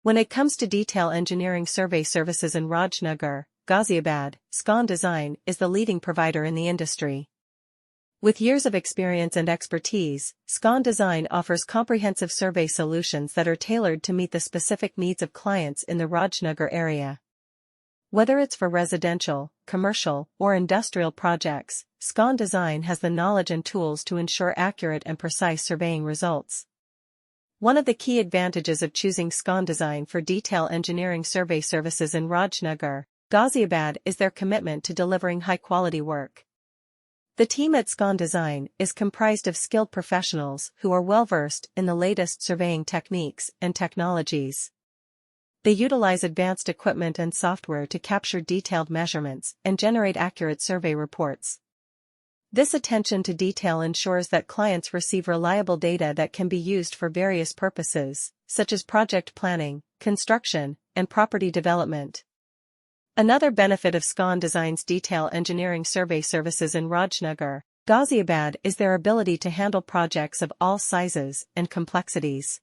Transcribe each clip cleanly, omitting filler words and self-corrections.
When it comes to detail engineering survey services in Raj Nagar, Ghaziabad, Scon Design is the leading provider in the industry. With years of experience and expertise, Scon Design offers comprehensive survey solutions that are tailored to meet the specific needs of clients in the Raj Nagar area. Whether it's for residential, commercial, or industrial projects, Scon Design has the knowledge and tools to ensure accurate and precise surveying results. One of the key advantages of choosing Scon Design for detail engineering survey services in Raj Nagar, Ghaziabad is their commitment to delivering high-quality work. The team at Scon Design is comprised of skilled professionals who are well-versed in the latest surveying techniques and technologies. They utilize advanced equipment and software to capture detailed measurements and generate accurate survey reports. This attention to detail ensures that clients receive reliable data that can be used for various purposes, such as project planning, construction, and property development. Another benefit of Scon Design's detail engineering survey services in Raj Nagar, Ghaziabad is their ability to handle projects of all sizes and complexities.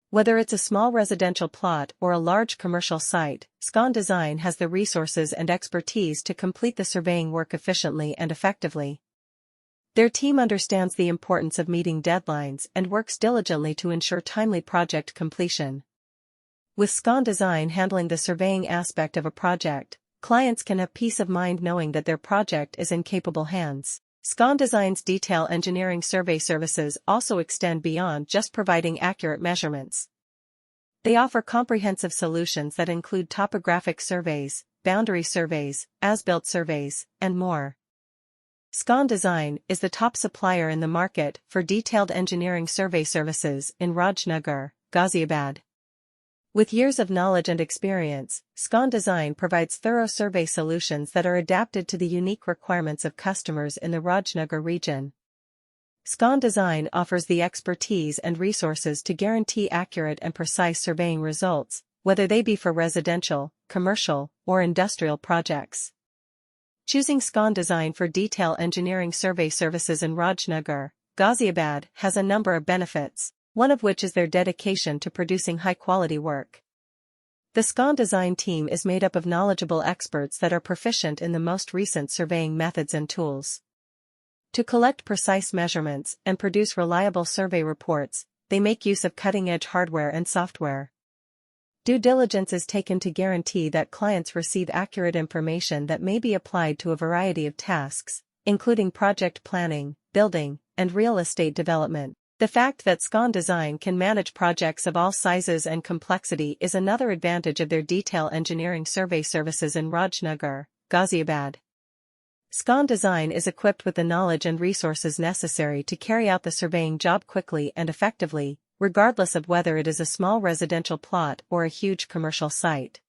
Whether it's a small residential plot or a large commercial site, Scon Design has the resources and expertise to complete the surveying work efficiently and effectively. Their team understands the importance of meeting deadlines and works diligently to ensure timely project completion. With Scon Design handling the surveying aspect of a project, clients can have peace of mind knowing that their project is in capable hands. Scon Design's detail engineering survey services also extend beyond just providing accurate measurements. They offer comprehensive solutions that include topographic surveys, boundary surveys, as-built surveys, and more. Scon Design is the top supplier in the market for detailed engineering survey services in Raj Nagar, Ghaziabad. With years of knowledge and experience, Scon Design provides thorough survey solutions that are adapted to the unique requirements of customers in the Raj Nagar region. Scon Design offers the expertise and resources to guarantee accurate and precise surveying results, whether they be for residential, commercial, or industrial projects. Choosing Scon Design for detail engineering survey services in Raj Nagar, Ghaziabad has a number of benefits, one of which is their dedication to producing high-quality work. The Scon Design team is made up of knowledgeable experts that are proficient in the most recent surveying methods and tools. To collect precise measurements and produce reliable survey reports, they make use of cutting-edge hardware and software. Due diligence is taken to guarantee that clients receive accurate information that may be applied to a variety of tasks, including project planning, building, and real estate development. The fact that Scon Design can manage projects of all sizes and complexity is another advantage of their detail engineering survey services in Raj Nagar, Ghaziabad. Scon Design is equipped with the knowledge and resources necessary to carry out the surveying job quickly and effectively, regardless of whether it is a small residential plot or a huge commercial site.